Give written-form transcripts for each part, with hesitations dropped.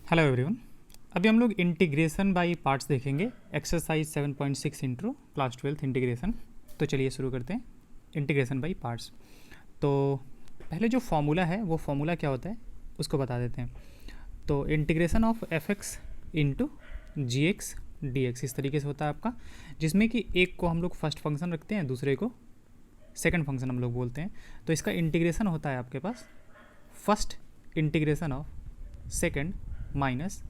Hello everyone. अभी हम लोग इंटीग्रेशन बाय पार्ट्स देखेंगे। Exercise 7.6 intro class 12 integration. तो चलिए शुरू करते हैं इंटीग्रेशन बाय पार्ट्स। तो पहले जो फॉर्मूला है वो फॉर्मूला क्या होता है उसको बता देते हैं। तो integration of F x into ji x D x इस तरीके से होता है आपका, जिसमें कि एक को हम लोग फर्स्ट फंक्शन रखते हैं, दूसरे को सेकंड फंक्शन हम लोग बोलते हैं। तो इसका इंटीग्रेशन होता है आपके पास first integration of second minus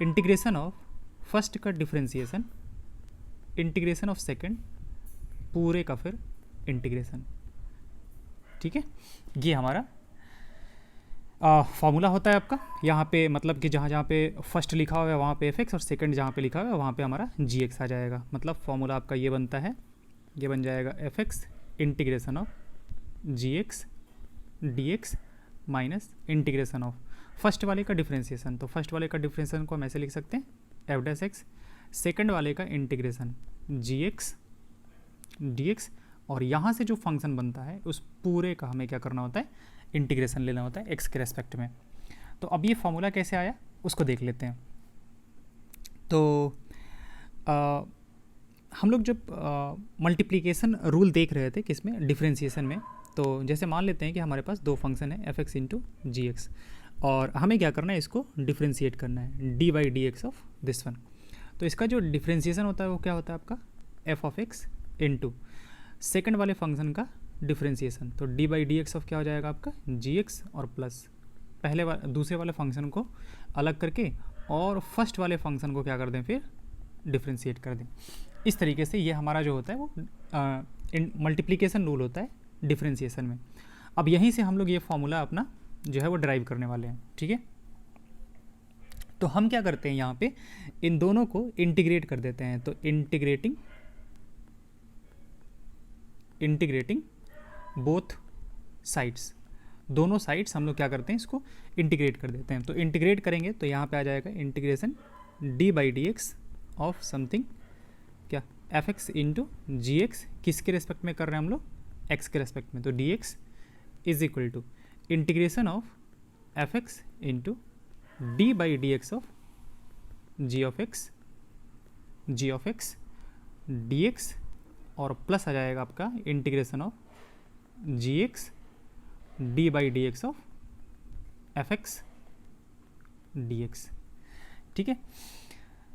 integration of first का डिफरेंशिएशन, इंटीग्रेशन ऑफ सेकंड पूरे का फिर इंटीग्रेशन। ठीक है, ये हमारा फॉर्मूला होता है आपका। यहाँ पे मतलब कि जहाँ जहाँ पे फर्स्ट लिखा हुआ है वहाँ पे एफ एक्स और सेकंड जहाँ पे लिखा हुआ है वहाँ पे हमारा जी एक्स आ जाएगा। मतलब फॉर्मूला आपका ये बनता है, ये बन जाएगा F x integration of ji x D x minus integration of first वाले का डिफरेंशिएशन। तो फर्स्ट वाले का डिफरेंशिएशन को हम ऐसे लिख सकते हैं एफ डैश एक्स, सेकेंड वाले का इंटीग्रेशन जी एक्स डी एक्स, और यहाँ से जो फंक्शन बनता है उस पूरे का हमें क्या करना होता है, इंटीग्रेशन लेना होता है एक्स के रेस्पेक्ट में। तो अब ये फॉर्मूला कैसे आया उसको देख लेते हैं। तो हम लोग जब मल्टीप्लिकेशन रूल देख रहे थे किसमें, डिफरेंशिएशन में, तो जैसे मान लेते हैं कि हमारे पास दो फंक्शन है एफ एक्स इंटू जी एक्स, और हमें क्या करना है, इसको डिफ्रेंशिएट करना है D by D x of this one. तो इसका जो डिफ्रेंशिएशन होता है वो क्या होता है आपका F of x into second वाले फंक्शन का डिफ्रेंशिएशन। तो D by D x of क्या हो जाएगा आपका जी एक्स, और प्लस दूसरे वाले फंक्शन को अलग करके और फर्स्ट वाले फंक्शन को क्या कर दें, फिर डिफ्रेंशिएट कर दें। इस तरीके से ये हमारा जो होता है वो मल्टीप्लिकेशन रूल होता है डिफ्रेंशिएशन में। अब यहीं से हम लोग ये फॉर्मूला अपना जो है वो ड्राइव करने वाले हैं। ठीक है, तो हम क्या करते हैं, यहाँ पे इन दोनों को इंटीग्रेट कर देते हैं। तो इंटीग्रेटिंग बोथ साइड्स, दोनों साइड्स हम लोग क्या करते हैं, इसको इंटीग्रेट कर देते हैं। तो इंटीग्रेट करेंगे तो यहाँ पे आ जाएगा integration D by D x of something क्या एफ एक्स इंटू जी एक्स, किसके रेस्पेक्ट में कर रहे हैं हम लोग, एक्स के रेस्पेक्ट में। तो d x is equal to integration of F x into d by D x of g of x D x, और प्लस आ जाएगा आपका integration of ji x D by D x of F x D x. ठीक है,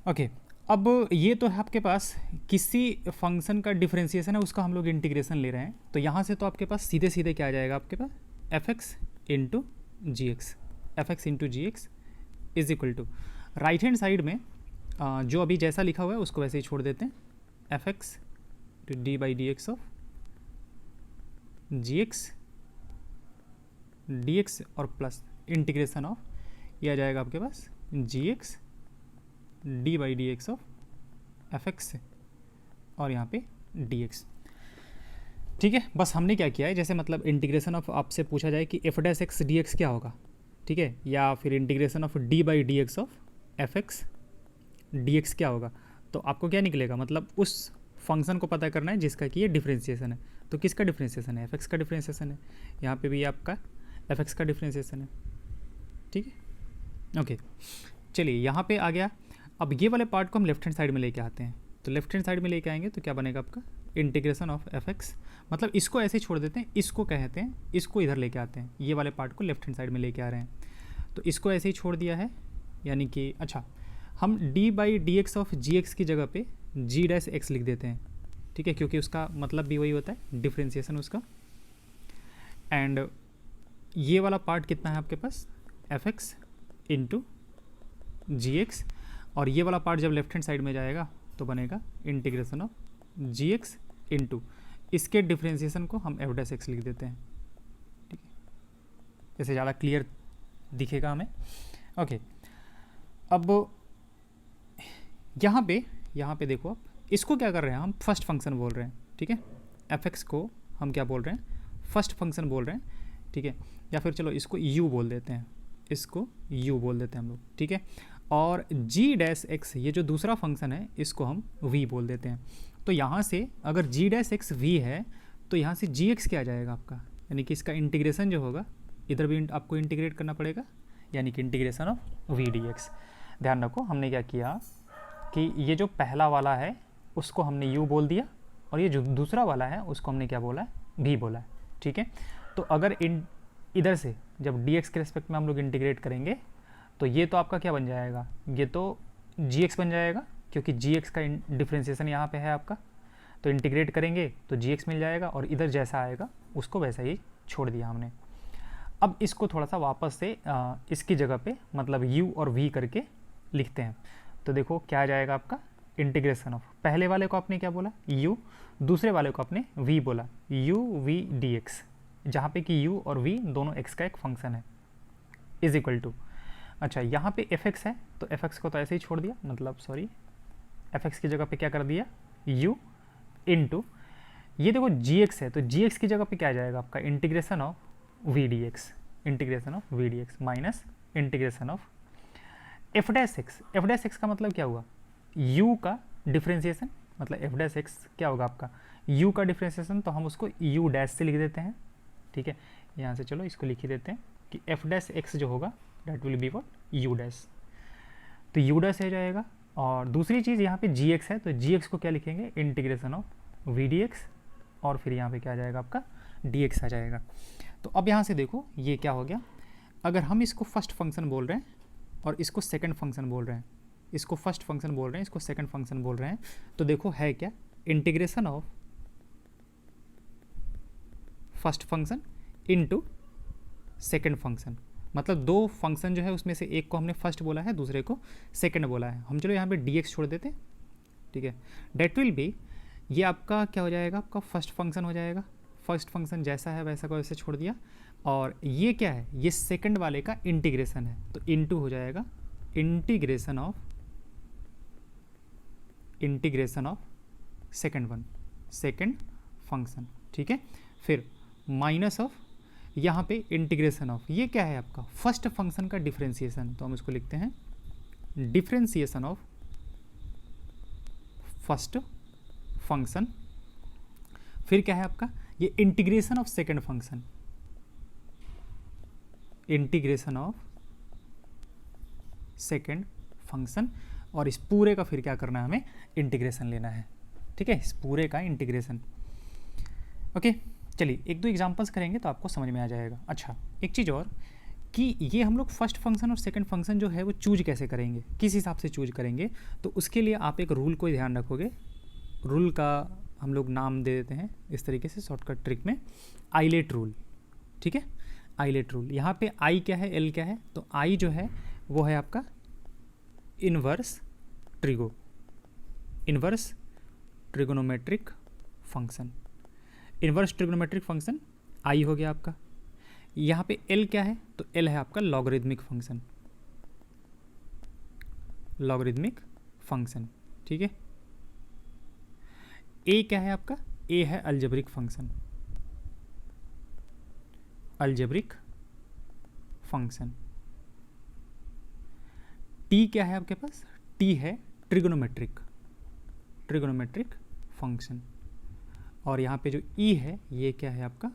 okay. अब ये तो है आपके पास किसी फंक्शन का डिफरेंशिएशन है, उसका हम लोग इंटीग्रेशन ले रहे हैं। तो यहाँ से तो आपके पास सीधे सीधे क्या आ जाएगा आपके पास F x into ji X, F x into ji X is equal to right hand side में जो अभी जैसा लिखा हुआ है उसको वैसे ही छोड़ देते हैं, F X to D by D x of ji x D x, और प्लस इंटीग्रेशन ऑफ ये आ जाएगा आपके पास G x D by D x of F X और यहाँ पे डी एक्स। ठीक है, बस हमने क्या किया है, जैसे मतलब इंटीग्रेशन ऑफ आपसे पूछा जाए कि F dash X D x क्या होगा, ठीक है, या फिर integration of D by D x of F x D x क्या होगा, तो आपको क्या निकलेगा, मतलब उस फंक्शन को पता करना है जिसका कि ये डिफरेंशिएशन है। तो किसका डिफरेंशिएशन है, एफ एक्स का डिफरेंशिएशन है, यहाँ पे भी आपका एफ एक्स का डिफरेंशिएशन है। ठीक है, ओके। चलिए यहाँ पे आ गया। अब ये वाले पार्ट को हम लेफ्ट हैंड साइड में लेके आते हैं। तो लेफ्ट हैंड साइड में लेके आएंगे तो क्या बनेगा आपका इंटीग्रेशन ऑफ एफ एक्स, मतलब इसको ऐसे छोड़ देते हैं, इसको कहते हैं, इसको इधर लेके आते हैं, ये वाले पार्ट को लेफ्ट हैंड साइड में लेके आ रहे हैं। तो इसको ऐसे ही छोड़ दिया है, यानी कि अच्छा हम d by D x of ji x की जगह पे जी डैश एक्स लिख देते हैं। ठीक है, क्योंकि उसका मतलब भी वही होता है डिफ्रेंशिएशन उसका। एंड ये वाला पार्ट कितना है आपके पास एफ एक्स इंटू जी एक्स, और ये वाला पार्ट जब लेफ्ट हैंड साइड में जाएगा तो बनेगा integration of ji x into इसके डिफ्रेंशिएशन को हम एफ डैश एक्स लिख देते हैं। ठीक है, जैसे ज़्यादा क्लियर दिखेगा हमें। ओके, अब यहाँ पे देखो, आप इसको क्या कर रहे हैं, हम फर्स्ट फंक्शन बोल रहे हैं। ठीक है, एफ एक्स को हम क्या बोल रहे हैं, फर्स्ट फंक्शन बोल रहे हैं। ठीक है, या फिर चलो इसको यू बोल देते हैं, इसको यू बोल देते हैं हम लोग। ठीक है, और जी डैश एक्स ये जो दूसरा फंक्शन है इसको हम वी बोल देते हैं। तो यहाँ से अगर जी डैश एक्स वी है तो यहाँ से जी एक्स क्या आ जाएगा आपका, यानी कि इसका इंटीग्रेशन जो होगा इधर भी आपको इंटीग्रेट करना पड़ेगा, यानी कि integration of v d x. ध्यान रखो हमने क्या किया कि ये जो पहला वाला है उसको हमने u बोल दिया और ये जो दूसरा वाला है उसको हमने क्या बोला है, v बोला है। ठीक है, तो अगर इधर से जब dx के रिस्पेक्ट में हम लोग इंटीग्रेट करेंगे तो ये तो आपका क्या बन जाएगा, ये तो gx बन जाएगा, क्योंकि gx का डिफ्रेंसिएशन यहाँ पे है आपका, तो इंटीग्रेट करेंगे तो gx मिल जाएगा और इधर जैसा आएगा उसको वैसा ही छोड़ दिया हमने। अब इसको थोड़ा सा वापस से इसकी जगह पे मतलब u और v करके लिखते हैं। तो देखो क्या आ जाएगा आपका, इंटीग्रेशन ऑफ, पहले वाले को आपने क्या बोला u, दूसरे वाले को आपने v बोला, u v dx, जहाँ पे कि u और v दोनों x का एक फंक्शन है, इज इक्वल टू, अच्छा यहाँ पे fx है तो fx को तो ऐसे ही छोड़ दिया, मतलब सॉरी fx की जगह पे क्या कर दिया u इंटू, ये देखो gx है तो gx की जगह पे क्या आ जाएगा आपका integration of v dx, integration of v dx minus integration of f dash x का मतलब क्या हुआ, u का डिफ्रेंसिएशन, मतलब f डैश x क्या होगा आपका u का डिफ्रेंसिएशन, तो हम उसको u डैश से लिख देते हैं। ठीक है, यहाँ से चलो इसको लिख ही देते हैं कि f डैश x जो होगा that will be what u dash, तो u डैश हो जाएगा। और दूसरी चीज़ यहाँ पे gx है तो gx को क्या लिखेंगे, इंटीग्रेशन ऑफ v dx, और फिर यहाँ पे क्या आ जाएगा आपका dx आ जाएगा। तो अब यहाँ से देखो ये क्या हो गया, अगर हम इसको फर्स्ट फंक्शन बोल रहे हैं और इसको सेकंड फंक्शन बोल रहे हैं, इसको फर्स्ट फंक्शन बोल रहे हैं, इसको सेकंड फंक्शन बोल रहे हैं, तो देखो है क्या, integration of first function into second function, मतलब दो फंक्शन जो है उसमें से एक को हमने फर्स्ट बोला है, दूसरे को सेकंड बोला है। हम चलो यहाँ पे dx छोड़ देते हैं। ठीक है, डेट विल बी, ये आपका क्या हो जाएगा, आपका फर्स्ट फंक्शन हो जाएगा, फर्स्ट फंक्शन जैसा है वैसा को वैसे छोड़ दिया, और ये क्या है, ये सेकंड वाले का इंटीग्रेशन है तो इनटू हो जाएगा integration of second one, second function. ठीक है, फिर माइनस ऑफ, यहाँ पे इंटीग्रेशन ऑफ, ये क्या है आपका फर्स्ट फंक्शन का डिफरेंशिएशन, तो हम इसको लिखते हैं डिफरेंशिएशन ऑफ फर्स्ट फंक्शन, फिर क्या है आपका ये integration of second function, integration of second function, और इस पूरे का फिर क्या करना है, हमें इंटीग्रेशन लेना है। ठीक है, इस पूरे का इंटीग्रेशन। ओके, चलिए एक दो एग्जांपल्स करेंगे तो आपको समझ में आ जाएगा। अच्छा एक चीज़ और कि ये हम लोग फर्स्ट फंक्शन और सेकंड फंक्शन जो है वो चूज कैसे करेंगे, किस हिसाब से चूज करेंगे, तो उसके लिए आप एक रूल को ध्यान रखोगे। रूल का हम लोग नाम दे देते हैं इस तरीके से शॉर्टकट ट्रिक में, आइलेट रूल। ठीक है, आइलेट रूल, यहाँ पे आई क्या है, एल क्या है, तो आई जो है वो है आपका inverse trigonometric function, inverse trigonometric function आई हो गया आपका। यहाँ पे एल क्या है, तो एल है आपका लॉगरिदमिक फंक्शन। ठीक है, ए क्या है आपका, ए है अलजेब्रिक फंक्शन। टी क्या है आपके पास, टी है ट्रिगोनोमेट्रिक फंक्शन, और यहाँ पे जो ई है ये क्या है आपका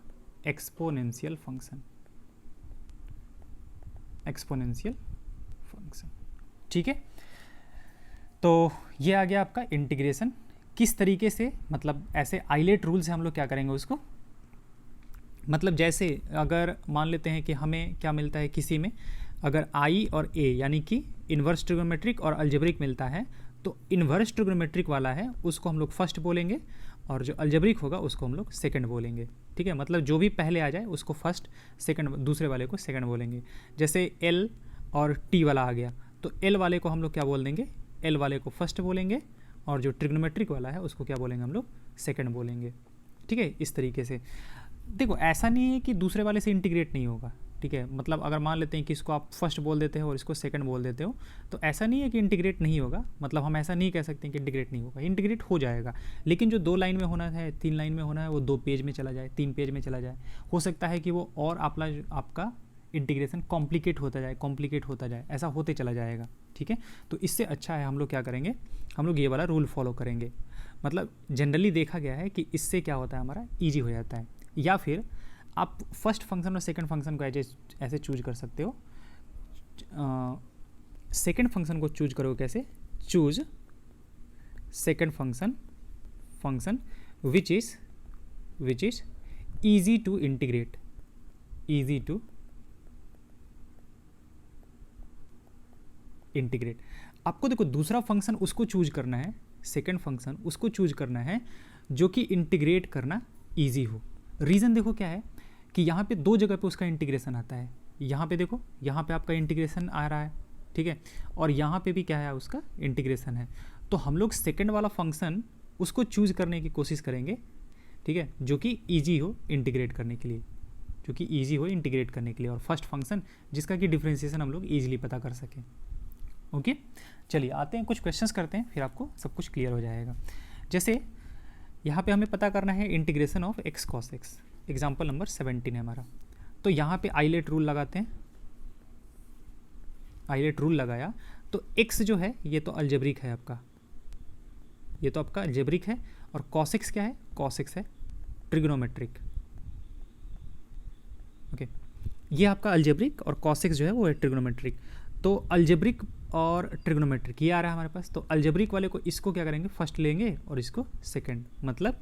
एक्सपोनेंशियल फंक्शन। ठीक है, तो ये आ गया आपका इंटीग्रेशन। किस तरीके से, मतलब ऐसे आइलेट रूल से हम लोग क्या करेंगे उसको, मतलब जैसे अगर मान लेते हैं कि हमें क्या मिलता है, किसी में अगर आई और ए यानी कि इन्वर्स ट्रिगोनोमेट्रिक और अलजेब्रिक मिलता है, तो इन्वर्स ट्रिगोनोमेट्रिक वाला है उसको हम लोग फर्स्ट बोलेंगे और जो अलजेब्रिक होगा उसको हम लोग सेकंड बोलेंगे। ठीक है, मतलब जो भी पहले आ जाए उसको फर्स्ट, सेकंड दूसरे वाले को सेकंड बोलेंगे। जैसे एल और टी वाला आ गया तो एल वाले को हम लोग क्या बोल देंगे, एल वाले को फर्स्ट बोलेंगे, और जो ट्रिग्नोमेट्रिक वाला है उसको क्या बोलेंगे हम लोग सेकंड बोलेंगे। ठीक है, इस तरीके से देखो, ऐसा नहीं है कि दूसरे वाले से इंटीग्रेट नहीं होगा। ठीक है, मतलब अगर मान लेते हैं कि इसको आप फर्स्ट बोल देते हो और इसको सेकंड बोल देते हो, तो ऐसा नहीं है कि इंटीग्रेट नहीं होगा, मतलब हम ऐसा नहीं कह सकते कि इंटीग्रेट नहीं होगा, इंटीग्रेट हो जाएगा। लेकिन जो 2 लाइन में होना है, 3 लाइन में होना है, वो 2 पेज में चला जाए, 3 पेज में चला जाए। हो सकता है कि वो और आपका इंटीग्रेशन कॉम्प्लिकेट होता जाए, ऐसा होते चला जाएगा। ठीक है, तो इससे अच्छा है हम लोग क्या करेंगे, हम लोग ये वाला रूल फॉलो करेंगे। मतलब जनरली देखा गया है कि इससे क्या होता है, हमारा ईजी हो जाता है। या फिर आप फर्स्ट फंक्शन और सेकंड फंक्शन को ऐसे चूज कर सकते हो सेकेंड फंक्शन को चूज करोगे कैसे, choose second function which is easy to integrate, easy to integrate. आपको देखो दूसरा फंक्शन उसको चूज करना है, सेकेंड फंक्शन उसको चूज करना है जो कि इंटीग्रेट करना ईजी हो। रीज़न देखो क्या है कि यहाँ पे दो जगह पे उसका इंटीग्रेशन आता है, यहाँ पे देखो, यहाँ पे आपका इंटीग्रेशन आ रहा है, ठीक है, और यहाँ पे भी क्या है, उसका इंटीग्रेशन है। तो हम लोग सेकेंड वाला फंक्शन उसको चूज करने की कोशिश करेंगे, ठीक है, जो कि ईजी हो इंटीग्रेट करने के लिए, जो कि ईजी हो इंटीग्रेट करने के लिए, और फर्स्ट फंक्शन जिसका कि डिफ्रेंशिएशन हम लोग ईजिली पता कर सकें। ओके, चलिए आते हैं कुछ क्वेश्चंस करते हैं, फिर आपको सब कुछ क्लियर हो जाएगा। जैसे यहाँ पे हमें पता करना है integration of x cos x, example number 17 है हमारा। तो यहाँ पे आइलेट रूल लगाते हैं, आइलेट रूल लगाया तो x जो है ये तो अलजेब्रिक है आपका, ये तो आपका अलजेब्रिक है, और कॉस एक्स क्या है, कॉस एक्स है ट्रिग्नोमेट्रिक। ओके, ये आपका अलजेब्रिक और कॉस एक्स जो है वो है ट्रिग्नोमेट्रिक। तो अलजेब्रिक और ट्रिग्नोमेट्रिक ये आ रहा है हमारे पास। तो अलजेब्रिक वाले को इसको क्या करेंगे, फर्स्ट लेंगे और इसको सेकंड, मतलब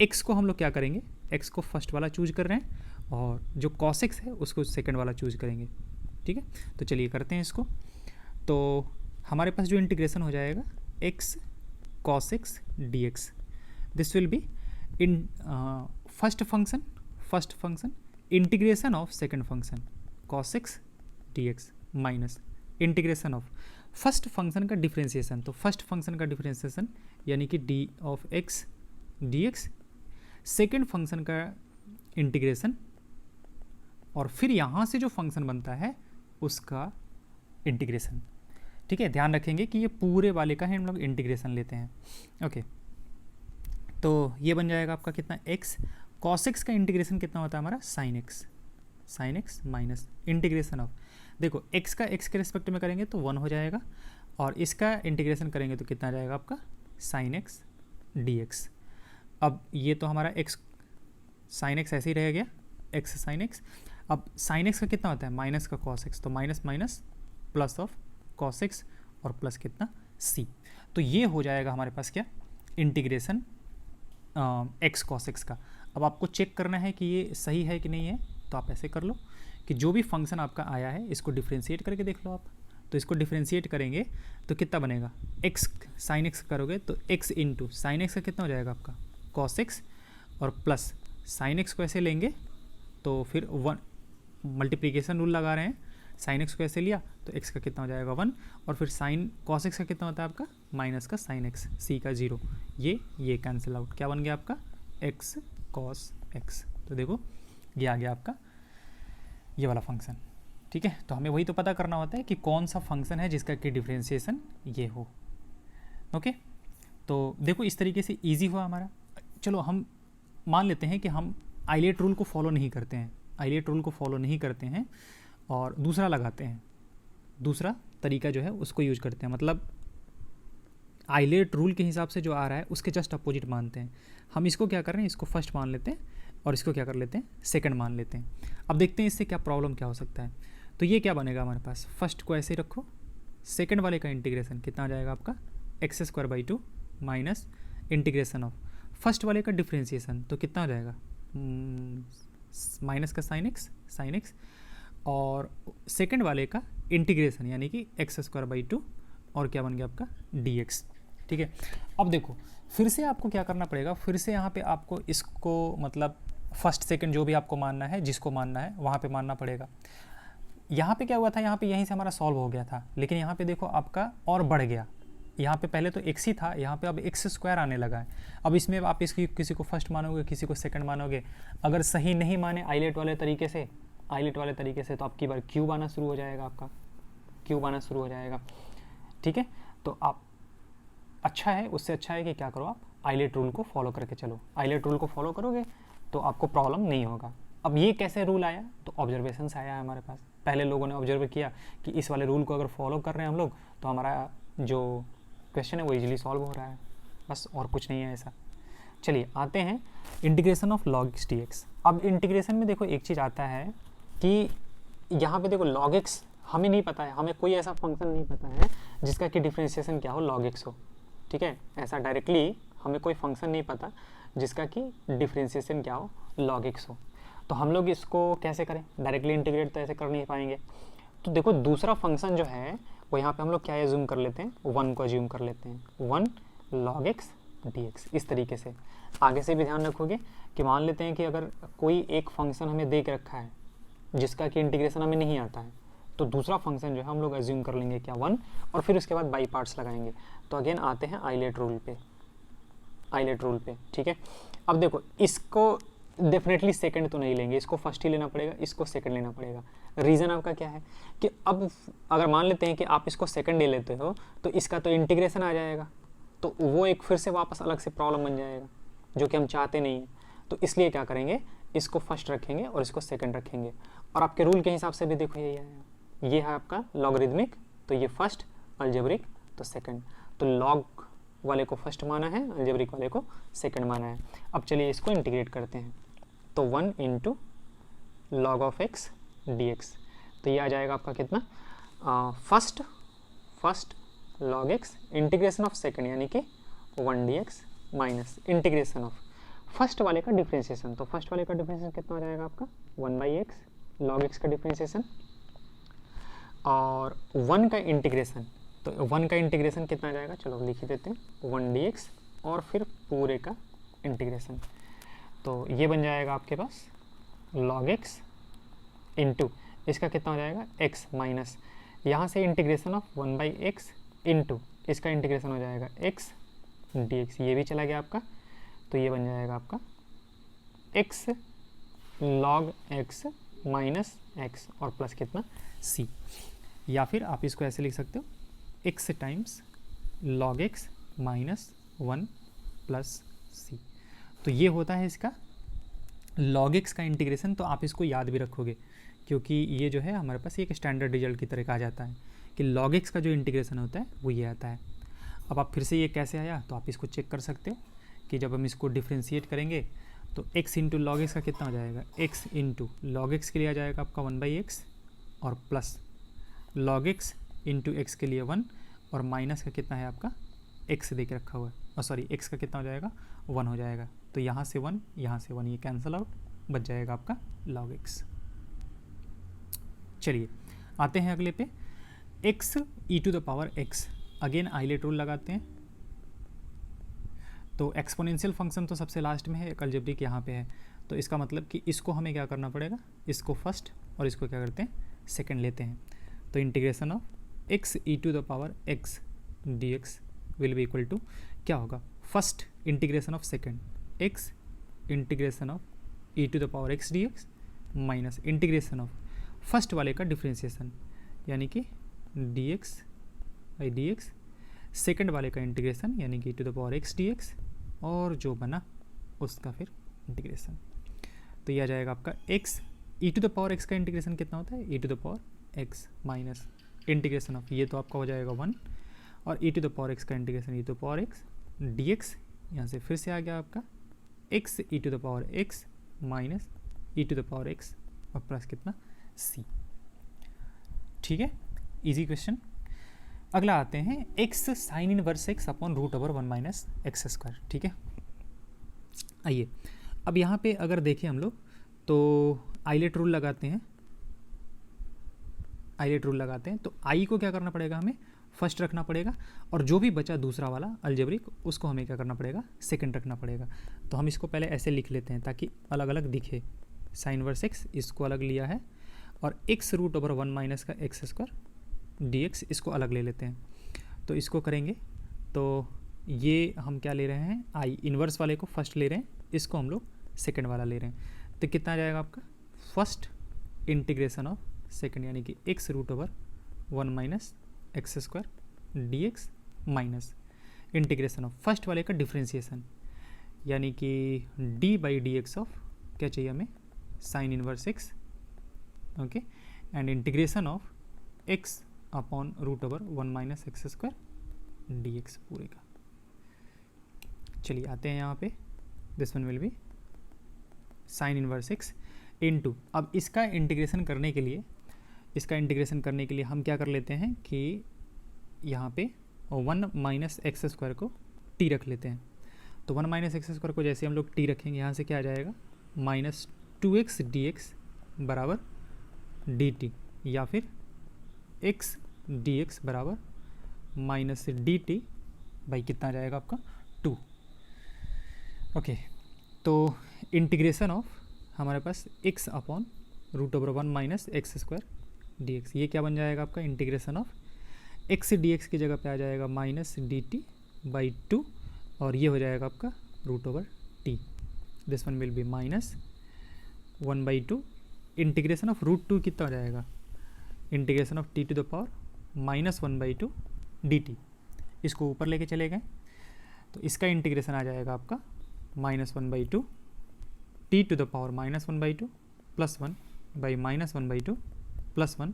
x को हम लोग क्या करेंगे, x को फर्स्ट वाला चूज कर रहे हैं और जो cos x है उसको सेकंड वाला चूज करेंगे, ठीक है। तो चलिए करते हैं इसको। तो हमारे पास जो इंटीग्रेशन हो जाएगा x cos x dx, this will be in first function integration of second function cos x dx minus integration of first function का डिफरेंशिएशन। तो फर्स्ट फंक्शन का डिफरेंशिएशन यानी कि d of x dx, second function का integration, और फिर यहाँ से जो फंक्शन बनता है उसका इंटीग्रेशन, ठीक है। ध्यान रखेंगे कि ये पूरे वाले का हम लोग इंटीग्रेशन लेते हैं। ओके, तो ये बन जाएगा आपका कितना, x cos x का इंटीग्रेशन कितना होता है हमारा, sin x minus integration of, देखो x का x के रिस्पेक्ट में करेंगे तो 1 हो जाएगा, और इसका इंटीग्रेशन करेंगे तो कितना आ जाएगा आपका sin x dx। अब ये तो हमारा x sin x ऐसे ही रह गया, x sin x। अब sin x का कितना होता है, माइनस का cos x, तो minus minus plus of cos x और प्लस कितना c। तो ये हो जाएगा हमारे पास क्या, इंटीग्रेशन x cos x का। अब आपको चेक करना है कि ये सही है कि नहीं है, तो आप ऐसे कर लो कि जो भी फंक्शन आपका आया है इसको डिफ्रेंशिएट करके देख लो आप। तो इसको डिफ्रेंशिएट करेंगे तो कितना बनेगा, x sin x करोगे तो x इंटू साइन एक्स का कितना हो जाएगा आपका cos x, और प्लस sin x को ऐसे लेंगे तो फिर 1 मल्टीप्लिकेशन रूल लगा रहे हैं, sin x को ऐसे लिया तो x का कितना हो जाएगा 1, और फिर sin cos x का कितना होता है आपका माइनस का sin x, c का 0, ये कैंसिल आउट, क्या बन गया आपका x cos x। तो देखो ये आ गया आपका ये वाला फंक्शन, ठीक है। तो हमें वही तो पता करना होता है कि कौन सा फंक्शन है जिसका कि डिफरेंशिएशन ये हो। ओके, तो देखो इस तरीके से इजी हुआ हमारा। चलो हम मान लेते हैं कि हम आइलेट रूल को फॉलो नहीं करते हैं, आइलेट रूल को फॉलो नहीं करते हैं और दूसरा लगाते हैं, दूसरा तरीका जो है उसको यूज करते हैं, मतलब आइलेट रूल के हिसाब से जो आ रहा है उसके जस्ट अपोजिट मानते हैं। हम इसको क्या कर रहे हैं, इसको फर्स्ट मान लेते हैं और इसको क्या कर लेते हैं, सेकंड मान लेते हैं। अब देखते हैं इससे क्या प्रॉब्लम क्या हो सकता है। तो ये क्या बनेगा हमारे पास, फर्स्ट को ऐसे ही रखो, सेकंड वाले का इंटीग्रेशन कितना आ जाएगा आपका x² / 2 minus integration of first वाले का डिफ्रेंशिएशन, तो कितना हो जाएगा माइनस का sin x, और सेकंड वाले का इंटीग्रेशन यानी कि x² / 2, और क्या बन गया आपका dx, ठीक है। अब देखो फिर से आपको क्या करना पड़ेगा, फिर से यहाँ पे आपको इसको मतलब फर्स्ट सेकंड जो भी आपको मानना है, जिसको मानना है वहाँ पे मानना पड़ेगा। यहाँ पे क्या हुआ था, यहाँ पे यहीं से हमारा सॉल्व हो गया था, लेकिन यहाँ पे देखो आपका और बढ़ गया, यहाँ पे पहले तो x ही था, यहाँ पे अब x² आने लगा है। अब इसमें आप इसकी किसी को फर्स्ट मानोगे, किसी को सेकंड मानोगे, अगर सही नहीं माने आइलेट वाले तरीके से तो आपकी बार क्यूब आना शुरू हो जाएगा, आपका क्यूब आना शुरू हो जाएगा, ठीक है। तो आप अच्छा है, उससे अच्छा है कि क्या करो, आप आइलेट रूल को फॉलो करके चलो। आइलेट रूल को फॉलो करोगे तो आपको प्रॉब्लम नहीं होगा। अब ये कैसे रूल आया, तो ऑब्जर्वेशन से आया है हमारे पास। पहले लोगों ने ऑब्जर्व किया कि इस वाले रूल को अगर फॉलो कर रहे हैं हम लोग तो हमारा जो क्वेश्चन है वो इजीली सॉल्व हो रहा है, बस और कुछ नहीं है ऐसा। चलिए आते हैं integration of log x dx। अब इंटीग्रेशन में देखो एक चीज़ आता है कि यहाँ पे देखो log x हमें नहीं पता है, हमें कोई ऐसा फंक्शन नहीं पता है जिसका कि डिफ्रेंशिएशन क्या हो log x हो, ठीक है। ऐसा डायरेक्टली हमें कोई फंक्शन नहीं पता जिसका कि डिफ्रेंशिएशन क्या हो log x हो। तो हम लोग इसको कैसे करें, डायरेक्टली इंटीग्रेट तो ऐसे कर नहीं पाएंगे। तो देखो दूसरा फंक्शन जो है वो यहाँ पे हम लोग क्या एज्यूम कर लेते हैं, 1 को एज्यूम कर लेते हैं, 1 log x dx। इस तरीके से आगे से भी ध्यान रखोगे कि मान लेते हैं कि अगर कोई एक फंक्शन हमें दे के रखा है जिसका कि इंटीग्रेशन हमें नहीं आता है, तो दूसरा फंक्शन जो है हम लोग एज्यूम कर लेंगे क्या 1, और फिर उसके बाद बाई पार्ट्स लगाएंगे। तो अगेन आते हैं आइलेट रूल पे, ठीक है। अब देखो इसको डेफिनेटली सेकंड तो नहीं लेंगे, इसको फर्स्ट ही लेना पड़ेगा, इसको सेकंड लेना पड़ेगा। रीज़न आपका क्या है कि अब अगर मान लेते हैं कि आप इसको सेकंड ले लेते हो तो इसका तो इंटीग्रेशन आ जाएगा, तो वो एक फिर से वापस अलग से प्रॉब्लम बन जाएगा जो कि हम चाहते नहीं हैं। तो इसलिए क्या करेंगे, इसको फर्स्ट रखेंगे और इसको सेकंड रखेंगे। और आपके रूल के हिसाब से भी देखो यही आएगा, ये है आपका लॉगरिदमिक, तो ये फर्स्ट, अलजेब्रिक तो सेकंड। तो लॉग वाले को फर्स्ट माना है, अलजेब्रिक वाले को सेकंड माना है। अब चलिए इसको इंटीग्रेट करते हैं। तो 1 into log of x D X, तो ये आ जाएगा आपका कितना, first log x integration of second यानी कि 1 D x minus integration of first वाले का डिफ्रेंशिएशन। तो फर्स्ट वाले का डिफ्रेंशिएशन कितना हो जाएगा आपका 1 बाई एक्स लॉग एक्स का डिफ्रेंशिएशन, और 1 का इंटीग्रेशन, तो 1 का इंटीग्रेशन कितना आ जाएगा, चलो लिख ही देते हैं 1 डी एक्स और फिर पूरे का इंटीग्रेशन। तो ये बन जाएगा आपके पास log x इंटू इसका कितना हो जाएगा x माइनस यहाँ से integration of 1 by x into इसका इंटीग्रेशन हो जाएगा x dx, ये भी चला गया आपका। तो ये बन जाएगा आपका x log x minus x और प्लस कितना c, या फिर आप इसको ऐसे लिख सकते हो x times log x minus 1 plus c। तो ये होता है इसका log x का इंटीग्रेशन। तो आप इसको याद भी रखोगे क्योंकि ये जो है हमारे पास एक स्टैंडर्ड रिजल्ट की तरह का आ जाता है कि log x का जो इंटीग्रेशन होता है वो ये आता है। अब आप फिर से ये कैसे आया, तो आप इसको चेक कर सकते हो कि जब हम इसको डिफ्रेंशिएट करेंगे तो x इंटू लॉग एक्स का कितना हो जाएगा, x इंटू लॉग एक्स के लिए आ जाएगा आपका 1 बाई एक्स और plus log x into x के लिए 1 और माइनस का कितना है आपका x दे के रखा हुआ है, और सॉरी x का कितना हो जाएगा 1 हो जाएगा। तो यहाँ से 1 यहाँ से 1 ये कैंसिल आउट, बच जाएगा आपका log x। चलिए आते हैं अगले पे, x e to the power x। Again ILATE rule लगाते हैं। तो एक्सपोनेंशियल फंक्शन तो सबसे लास्ट में है, अलजेब्रिक यहाँ पे है, तो इसका मतलब कि इसको हमें क्या करना पड़ेगा, इसको फर्स्ट और इसको क्या करते हैं सेकंड लेते हैं। तो integration of x e to the power x dx will be equal to क्या होगा, first integration of second x integration of e to the power x dx minus integration of first वाले का differentiation यानी कि dx by dx, second वाले का integration यानी कि e to the power x dx, और जो बना उसका फिर इंटीग्रेशन। तो यह आ जाएगा आपका x e to the power x का इंटीग्रेशन कितना होता है, e to the power x minus integration of ये तो आपका हो जाएगा 1, और e to the power x का integration e to the power x dx, यहाँ से फिर से आ गया आपका x e to the power x minus e to the power x और प्लस कितना c। ठीक है, इजी क्वेश्चन। अगला आते हैं x sine inverse x upon root over 1 minus x square. ठीक है, आइए अब यहाँ पे अगर देखें हम लोग तो आइलेट रूल लगाते हैं। तो i को क्या करना पड़ेगा, हमें फर्स्ट रखना पड़ेगा, और जो भी बचा दूसरा वाला अलजेब्रिक उसको हमें क्या करना पड़ेगा, सेकंड रखना पड़ेगा। तो हम इसको पहले ऐसे लिख लेते हैं ताकि अलग अलग दिखे। साइन इनवर्स x इसको अलग लिया है, और x रूट ओवर 1 माइनस का एक्स स्क्वायर dx इसको अलग ले लेते हैं। तो इसको करेंगे तो ये हम क्या ले रहे हैं, आई इन्वर्स वाले को फर्स्ट ले रहे हैं, इसको हम लोग सेकंड वाला ले रहे हैं। तो कितना आ जाएगा आपका, फर्स्ट इंटीग्रेशन ऑफ सेकंड यानी कि x root over 1 minus x square dx minus integration of first वाले का डिफ्रेंशिएशन यानी कि d by D x of क्या चाहिए हमें, sine inverse x, okay, and integration of x upon root over 1 minus x square dx पूरे का। चलिए आते हैं यहाँ पे, this one will be sine inverse x into, अब इसका इंटीग्रेशन करने के लिए इसका इंटीग्रेशन करने के लिए हम क्या कर लेते हैं कि यहाँ पे 1 माइनस एक्स स्क्वायर को टी रख लेते हैं। तो 1 माइनस एक्स स्क्वायर को जैसे हम लोग टी रखेंगे, यहाँ से क्या आ जाएगा माइनस 2x dx बराबर dt, या फिर x dx बराबर माइनस dt बाई कितना आ जाएगा आपका 2। ओके, तो इंटीग्रेशन ऑफ हमारे पास x upon root over 1 minus x square d x, ये क्या बन जाएगा आपका इंटीग्रेशन ऑफ x dx की जगह पे आ जाएगा माइनस dt बाई 2, और ये हो जाएगा आपका root over t। This one will be minus 1/2 integration of root 2 कितना हो जाएगा, integration of t to the power minus 1/2 dt। इसको ऊपर लेके चले गए तो इसका इंटीग्रेशन आ जाएगा आपका minus 1/2 t to the power minus 1/2 plus 1 by minus 1/2 plus 1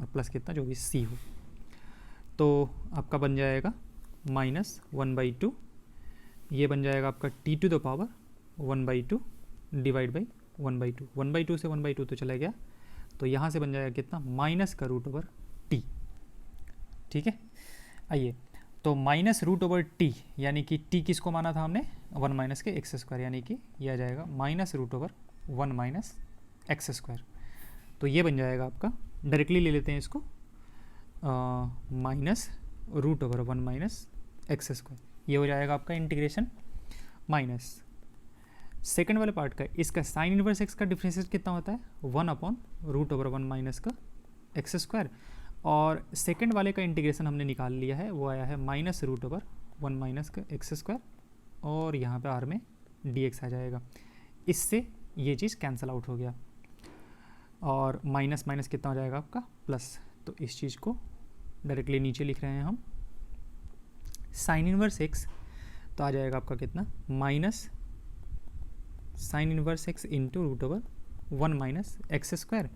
और प्लस कितना जो भी c हो, तो आपका बन जाएगा माइनस 1/2, ये बन जाएगा आपका t to the power 1/2 divide by 1/2, 1/2 से 1/2 तो चला गया, तो यहाँ से बन जाएगा कितना माइनस का रूट ओवर t। ठीक है, आइए तो माइनस रूट ओवर t, यानी कि t किसको माना था हमने 1 माइनस के एक्स स्क्वायर, यानी कि यह आ जाएगा minus root over 1 minus x square. तो ये बन जाएगा आपका, डायरेक्टली ले लेते हैं इसको, minus root over 1 minus x square, ये हो जाएगा आपका इंटीग्रेशन माइनस सेकंड वाले पार्ट का, इसका साइन इनवर्स एक्स का डिफरेंशिएशन कितना होता है 1 अपॉन रूट ओवर 1 माइनस का एक्स स्क्वायर, और सेकंड वाले का इंटीग्रेशन हमने निकाल लिया है, वो आया है माइनस रूट ओवर 1 माइनस का एक्स स्क्वायर, और यहाँ पे आर में dx आ जाएगा। इससे ये चीज़ कैंसिल आउट हो गया, और माइनस माइनस कितना हो जाएगा आपका प्लस, तो इस चीज़ को डायरेक्टली नीचे लिख रहे हैं हम, साइन इनवर्स एक्स तो आ जाएगा आपका कितना minus sine inverse x into root over 1 minus x square,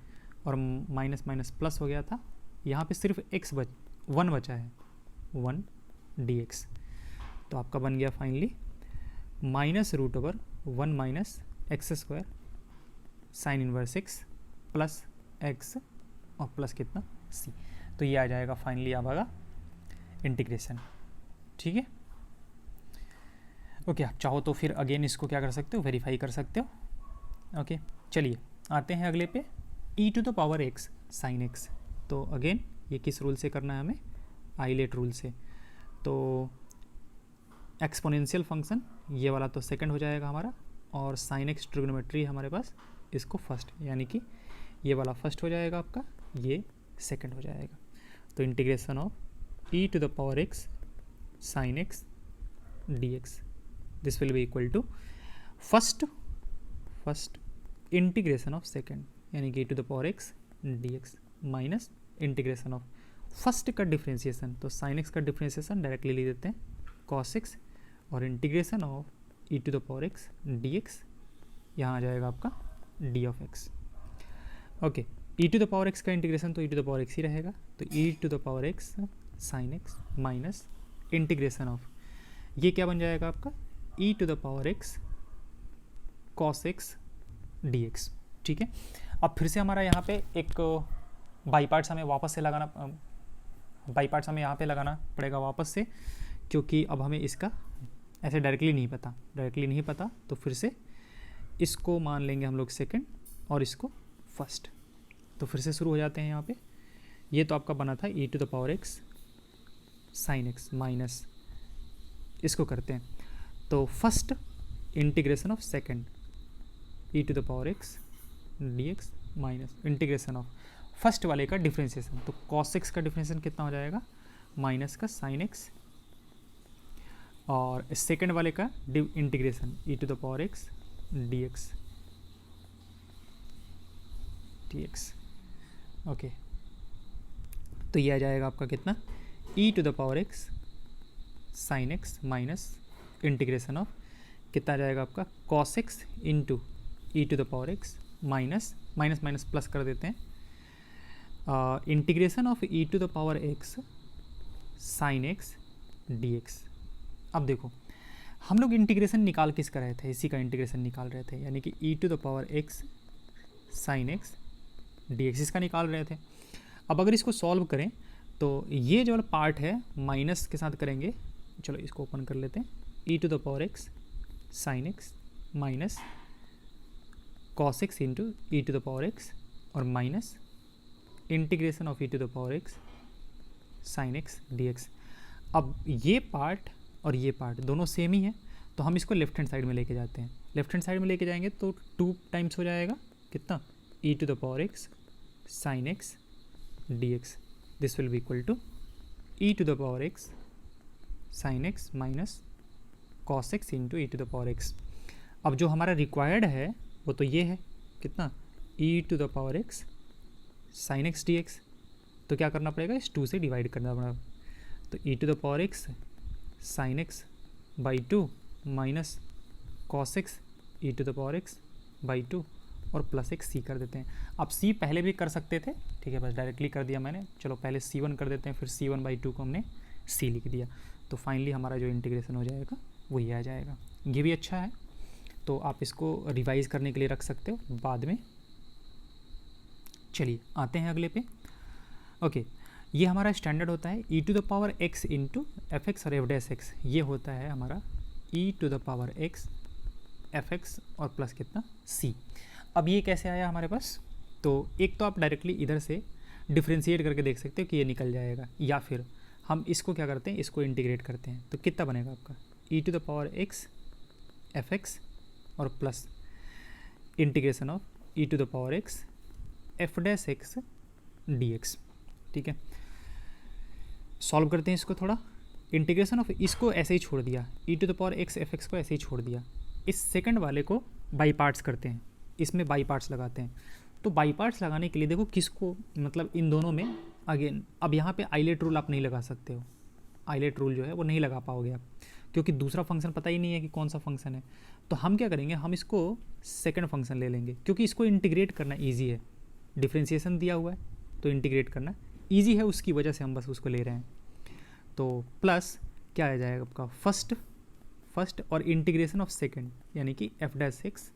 और माइनस माइनस प्लस हो गया था, यहाँ पे सिर्फ x 1 बचा है 1 dx, तो आपका बन गया finally minus root over 1 minus x square sine inverse x plus x और प्लस कितना c, तो ये आ जाएगा फाइनली आपका इंटीग्रेशन। ठीक है, ओके, आप चाहो तो फिर अगेन इसको क्या कर सकते हो, वेरीफाई कर सकते हो। ओके, चलिए आते हैं अगले पे, e to the power x sine x। तो अगेन ये किस रूल से करना है हमें, आइलेट रूल से। तो एक्सपोनेंशियल फंक्शन ये वाला तो सेकंड हो जाएगा हमारा, और साइन एक्स ट्रिग्नोमेट्री हमारे पास इसको फर्स्ट, यानी कि ये वाला फर्स्ट हो जाएगा आपका, ये सेकंड हो जाएगा। तो integration of e to the power x sine x dx, this will be equal to first integration of second, यानी कि e to the power x dx minus integration of first का डिफ्रेंसिएशन, तो sine x का differentiation directly ले देते हैं cos x, और integration of E to the power x D x, यहाँ आ जाएगा आपका d of x. Okay, e to the power x का इंटीग्रेशन तो E to the power X ही रहेगा, तो E to the power X sine X minus integration of, ये क्या बन जाएगा आपका E to the power X cos X D x. ठीक है, अब फिर से हमारा यहाँ पे एक बाई पार्ट्स हमें वापस से लगाना, बाई पार्ट्स हमें यहाँ पे लगाना पड़ेगा वापस से, क्योंकि अब हमें इसका ऐसे डायरेक्टली नहीं पता, तो फिर से इसको मान लेंगे हम लोग सेकंड और इसको फर्स्ट। तो फिर से शुरू हो जाते हैं यहाँ पे, ये तो आपका बना था E to the power X sine X minus, इसको करते हैं तो first integration of second E to the power x D x minus integration of first वाले का डिफ्रेंसिएशन, तो कॉस एक्स का डिफ्रेंसिएशन कितना हो जाएगा माइनस का साइन एक्स, और सेकंड वाले का integration E to the power x D X. Okay, तो ये आ जाएगा आपका कितना E to the power X sine X minus integration of कितना आ जाएगा आपका cos X into E to the power X minus minus minus plus कर देते हैं, integration of E to the power X sine X D X. अब देखो हम लोग इंटीग्रेशन निकाल किसका रहे थे, इसी का इंटीग्रेशन निकाल रहे थे, यानी कि E to the power X sine X D X इसका निकाल रहे थे। अब अगर इसको सॉल्व करें तो ये जो वाला पार्ट है माइनस के साथ करेंगे, चलो इसको ओपन कर लेते हैं, E to the power X sine X minus cos X into E to the power x और minus integration of E to the power X sine X D X. अब ये पार्ट और ये पार्ट दोनों same ही है, तो हम इसको लेफ्ट हैंड साइड में लेके जाते हैं। लेफ्ट हैंड साइड में लेके जाएंगे तो 2 टाइम्स हो जाएगा कितना, E to the power X sine X D X. This will be equal to E to the power X sine X minus cos X into E to the power X. अब जो हमारा required है वो तो ये है कितना, E to the power X sine X D X. तो क्या करना पड़ेगा, इस 2 से डिवाइड करना पड़ेगा। तो E to the power X sine X by 2 minus cos X E to the power X by 2 और प्लस एक सी कर देते हैं। अब सी पहले भी कर सकते थे, ठीक है, बस डायरेक्टली कर दिया मैंने। चलो पहले C1 कर देते हैं, फिर C1/2 को हमने C लिख दिया। तो फाइनली हमारा जो इंटीग्रेशन हो जाएगा वो ये आ जाएगा। ये भी अच्छा है, तो आप इसको रिवाइज करने के लिए रख सकते हो बाद में। चलिए आते हैं अगले पे। ओके, ये हमारा स्टैंडर्ड होता है E to the power X into F X और एफ डैश एक्स। ये होता है हमारा E to the power X F X और प्लस कितना सी। अब ये कैसे आया हमारे पास, तो एक तो आप डायरेक्टली इधर से डिफ्रेंशिएट करके देख सकते हो कि ये निकल जाएगा, या फिर हम इसको क्या करते हैं, इसको इंटीग्रेट करते हैं। तो कितना बनेगा आपका E to the power X F X और plus integration of E to the power X F dash X D x. ठीक है, सॉल्व करते हैं इसको थोड़ा। इंटीग्रेशन ऑफ इसको ऐसे ही छोड़ दिया, E to the power X F X को ऐसे ही छोड़ दिया। इस सेकंड वाले को बाई पार्ट्स करते हैं, इसमें बाई पार्ट्स लगाते हैं। तो बाई पार्ट्स लगाने के लिए देखो किसको, मतलब इन दोनों में अगेन, अब यहाँ पे आइलेट रूल आप नहीं लगा सकते हो। आइलेट रूल जो है वो नहीं लगा पाओगे आप, क्योंकि दूसरा फंक्शन पता ही नहीं है कि कौन सा फंक्शन है। तो हम क्या करेंगे, हम इसको सेकंड फंक्शन ले लेंगे, क्योंकि इसको इंटीग्रेट करना ईजी है। डिफ्रेंशिएशन दिया हुआ है तो इंटीग्रेट करना ईजी है, उसकी वजह से हम बस उसको ले रहे हैं। तो प्लस क्या आ जाएगा आपका फर्स्ट और इंटीग्रेशन ऑफ सेकंड, यानी कि F dash X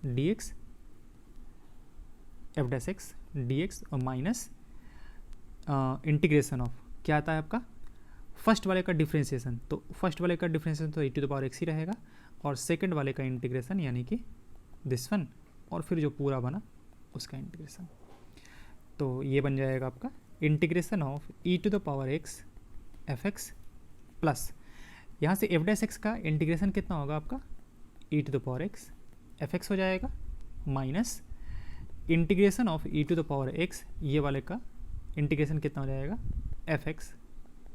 D x F dash X D x और माइनस इंटीग्रेशन ऑफ क्या आता है आपका फर्स्ट वाले का डिफ्रेंशिएशन। तो फर्स्ट वाले का डिफ्रेंशिएशन तो E to the power X ही रहेगा, और सेकंड वाले का इंटीग्रेशन यानी कि दिस वन, और फिर जो पूरा बना उसका इंटीग्रेशन। तो ये बन जाएगा आपका integration of E to the power X F X plus, यहाँ से एफ डैश एक्स का इंटीग्रेशन कितना होगा आपका E to the power X F X हो जाएगा, minus integration of E to the power X, ये वाले का इंटीग्रेशन कितना हो जाएगा F x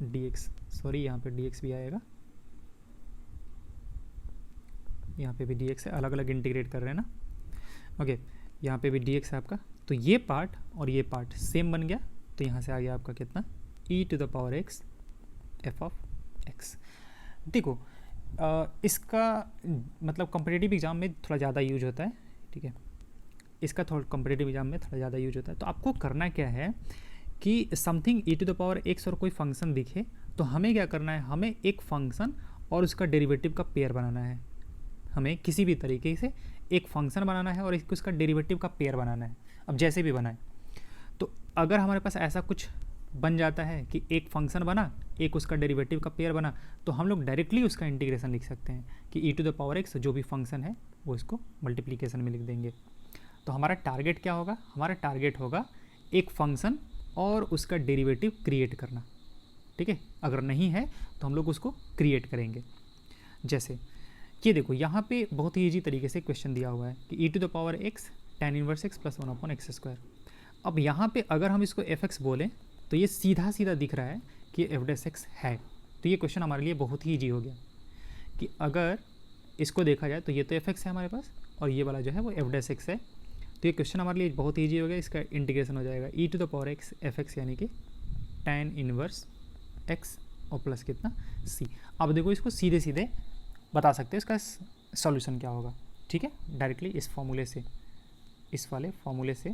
D X. Sorry, यहाँ पे डी एक्स भी आएगा, यहाँ पे भी डी एक्स है, अलग अलग इंटीग्रेट कर रहे हैं ना। ओके, यहाँ पे भी डी एक्स है आपका। तो ये पार्ट और ये पार्ट सेम बन गया, तो यहाँ से आ गया आपका कितना E to the power X F of X. देखो इसका मतलब कॉम्पिटिटिव एग्जाम में थोड़ा ज़्यादा यूज होता है, ठीक है, इसका थोड़ा कॉम्पिटिटिव एग्जाम में थोड़ा ज़्यादा यूज होता है। तो आपको करना क्या है कि something e to the power x और कोई फंक्शन दिखे तो हमें क्या करना है, हमें एक फंक्शन और उसका डेरिवेटिव का पेयर बनाना है। हमें किसी भी तरीके से एक फंक्शन बनाना है और उसका डेरिवेटिव का पेयर बनाना है। अब जैसे भी बनाए, तो अगर हमारे पास ऐसा कुछ बन जाता है कि एक फंक्शन बना, एक उसका डेरिवेटिव का पेयर बना, तो हम लोग डायरेक्टली उसका इंटीग्रेशन लिख सकते हैं कि E to the power x जो भी फंक्शन है वो इसको मल्टीप्लिकेशन में लिख देंगे। तो हमारा टारगेट क्या होगा, हमारा टारगेट होगा एक फंक्शन और उसका डेरिवेटिव क्रिएट करना, ठीक है। अगर नहीं है तो हम लोग उसको क्रिएट करेंगे। जैसे ये देखो, यहाँ पे बहुत ही ईजी तरीके से क्वेश्चन दिया हुआ है कि E to the power X tan inverse x plus 1/x²। अब यहाँ पे अगर हम इसको एफ एक्स बोलें तो ये सीधा सीधा दिख रहा है कि एफ डैश एक्स है। तो ये क्वेश्चन हमारे लिए बहुत ही ईजी हो गया कि अगर इसको देखा जाए तो ये तो एफ एक्स है हमारे पास और ये वाला जो है वो एफ डैश एक्स है। तो ये क्वेश्चन हमारे लिए बहुत ईजी हो गया, इसका इंटीग्रेशन हो जाएगा E to the power X F X यानी कि tan इनवर्स एक्स और प्लस कितना सी। अब देखो इसको सीधे सीधे बता सकते हैं इसका सॉल्यूशन क्या होगा, ठीक है। डायरेक्टली इस फॉर्मूले से, इस वाले फॉर्मूले से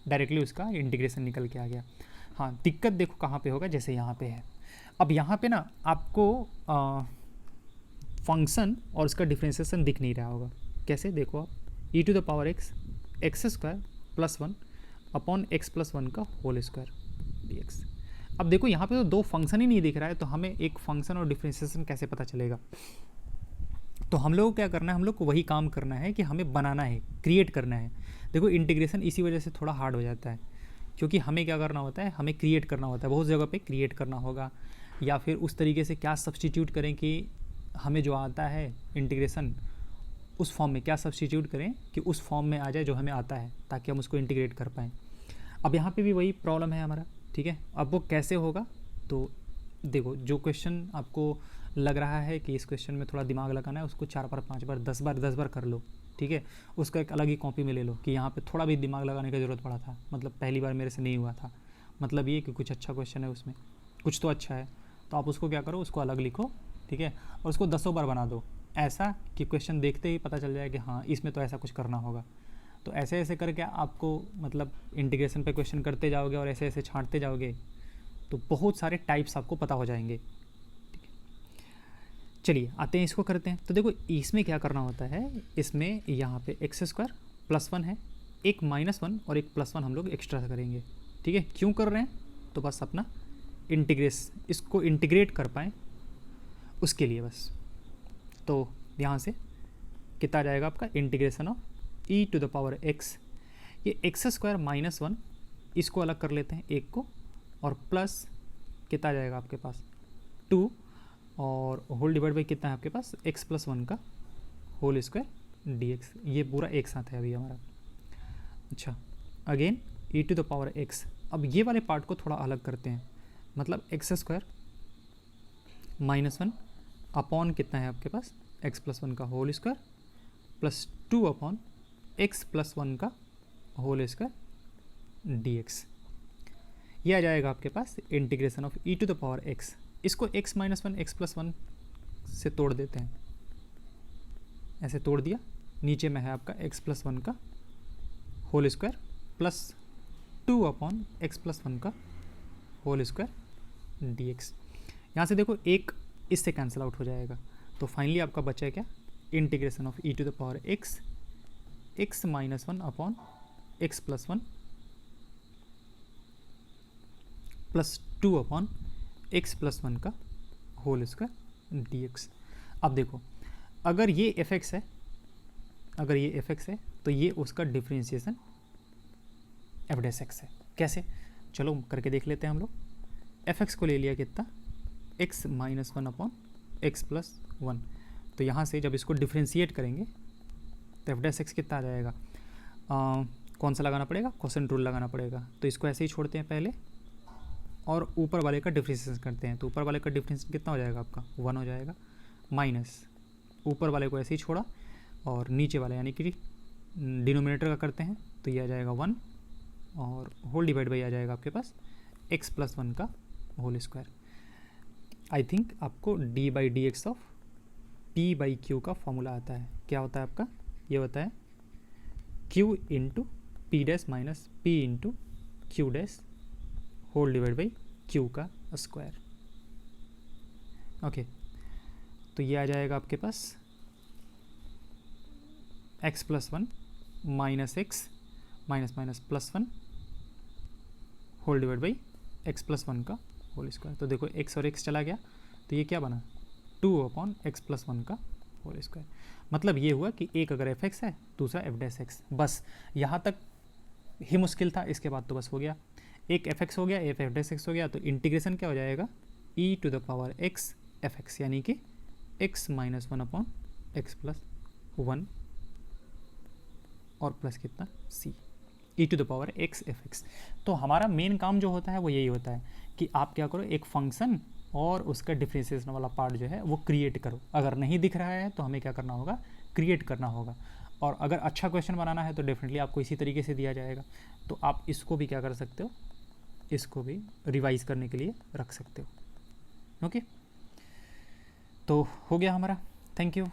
डायरेक्टली उसका इंटीग्रेशन निकल के आ गया। हाँ, दिक्कत देखो कहाँ पे होगा, जैसे यहाँ पे है। अब यहाँ पे ना आपको फंक्शन और उसका डिफ्रेंशिएशन दिख नहीं रहा होगा। कैसे, देखो आप E to the power X X square plus 1 upon x plus 1 का होल स्क्वायर dx। अब देखो यहाँ पे तो दो फंक्शन ही नहीं दिख रहा है, तो हमें एक फंक्शन और डिफरेंशिएशन कैसे पता चलेगा? तो हम लोग को क्या करना है, हम लोग को वही काम करना है कि हमें बनाना है, क्रिएट करना है। देखो इंटीग्रेशन इसी वजह से थोड़ा हार्ड हो जाता है, क्योंकि हमें क्या करना होता है, हमें क्रिएट करना होता है, बहुत जगह पे क्रिएट करना होगा, या फिर उस तरीके से क्या सब्सटीट्यूट करें कि हमें जो आता है इंटीग्रेशन उस फॉर्म में क्या सब्सटीट्यूट करें कि उस फॉर्म में आ जाए जो हमें आता है, ताकि हम उसको इंटीग्रेट कर पाएँ। अब यहाँ पे भी वही प्रॉब्लम है हमारा, ठीक है। अब वो कैसे होगा, तो देखो जो क्वेश्चन आपको लग रहा है कि इस क्वेश्चन में थोड़ा दिमाग लगाना है, उसको 4 बार 5 बार 10 बार कर लो, ठीक है। उसका एक अलग ही कॉपी में ले लो कि यहाँ पे थोड़ा भी दिमाग लगाने की ज़रूरत पड़ा था, मतलब पहली बार मेरे से नहीं हुआ था, मतलब ये कि कुछ अच्छा क्वेश्चन है उसमें, कुछ तो अच्छा है, तो आप उसको क्या करो, उसको अलग लिखो, ठीक है, और उसको 10 बार बना दो, ऐसा कि क्वेश्चन देखते ही पता चल जाए कि हाँ इसमें तो ऐसा कुछ करना होगा। तो ऐसे ऐसे करके आपको मतलब इंटीग्रेशन पे क्वेश्चन करते जाओगे और ऐसे ऐसे छांटते जाओगे, तो बहुत सारे टाइप्स आपको पता हो जाएंगे। चलिए आते हैं, इसको करते हैं। तो देखो इसमें क्या करना होता है, इसमें यहाँ पे एक्स स्क्वायर प्लस 1 है, एक -1 और एक +1 हम लोग एक्स्ट्रा करेंगे, ठीक है। क्यों कर रहे हैं, तो बस अपना इसको इंटीग्रेट कर पाएँ उसके लिए बस। तो यहाँ से कितना जाएगा आपका इंटीग्रेशन ऑफ e⁻x, ये एक्स स्क्वायर -1 इसको अलग कर लेते हैं एक को, और प्लस कितना जाएगा आपके पास 2, और होल डिवाइड बाई कितना है आपके पास x प्लस 1 का होल स्क्वायर dx। ये पूरा एक साथ है अभी हमारा। अच्छा अगेन e⁻x, अब ये वाले पार्ट को थोड़ा अलग करते हैं, मतलब एक्स स्क्वायर -1 अपॉन कितना है आपके पास x प्लस 1 का whole square plus 2 upon x plus 1 का होल स्क्वायर dx। ये आ जाएगा आपके पास इंटीग्रेशन ऑफ e⁻x। इसको x -1 x प्लस 1 से तोड़ देते हैं, ऐसे तोड़ दिया, नीचे में है आपका x प्लस 1 का whole square plus 2 upon x plus 1 का होल स्क्वायर dx। यहाँ से देखो एक इससे कैंसिल आउट हो जाएगा, तो फाइनली आपका बचा है क्या, integration of e⁻x x -1 upon x plus 1 plus 2 upon x plus 1 का होल स्क्वायर dx। अब देखो अगर ये fx है, अगर ये fx है तो ये उसका डिफरेंशिएशन f'(x) है। कैसे, चलो करके देख लेते हैं हम लोग। fx को ले लिया कितना, x -1 अपॉन एक्स प्लस 1, तो यहाँ से जब इसको डिफ्रेंशिएट करेंगे तो f'(x) कितना आ जाएगा, कौन सा लगाना पड़ेगा, कोसेंट रूल लगाना पड़ेगा। तो इसको ऐसे ही छोड़ते हैं पहले, और ऊपर वाले का डिफ्रेंशिएशन करते हैं, तो ऊपर वाले का डिफ्रेंशिएशन कितना हो जाएगा आपका 1 हो जाएगा, माइनस ऊपर वाले को ऐसे ही छोड़ा, और नीचे वाला यानी कि डिनोमिनेटर का करते हैं, तो ये आ जाएगा 1, और होल डिवाइड बाई आ जाएगा आपके पास x प्लस 1 का होल स्क्वायर। आई थिंक आपको d/dx ऑफ p/q का फॉर्मूला आता है, क्या होता है आपका, ये होता है q into p dash minus p into q dash whole divide by q का स्क्वायर। ओके, तो ये आ जाएगा आपके पास x plus 1 minus x minus minus plus 1 whole divide by x plus 1 का होल स्क्वायर। तो देखो x और x चला गया, तो ये क्या बना 2 अपॉन एक्स प्लस 1 का होल स्क्वायर। मतलब ये हुआ कि एक अगर f(x) है, दूसरा f'(x). बस यहाँ तक ही मुश्किल था, इसके बाद तो बस हो गया, एक f(x) हो गया, एक f'(x) हो गया, तो इंटीग्रेशन क्या हो जाएगा e⁻x f(x), यानी कि x - 1 अपॉन एक्स प्लस 1 और प्लस कितना c e⁻x f(x). तो हमारा मेन काम जो होता है वो यही होता है कि आप क्या करो, एक फंक्शन और उसका डिफरेंशिएशन वाला पार्ट जो है वो क्रिएट करो। अगर नहीं दिख रहा है तो हमें क्या करना होगा, क्रिएट करना होगा। और अगर अच्छा क्वेश्चन बनाना है तो डेफिनेटली आपको इसी तरीके से दिया जाएगा, तो आप इसको भी क्या कर सकते हो, इसको भी रिवाइज करने के लिए रख सकते हो। ओके, तो हो गया हमारा। Thank you.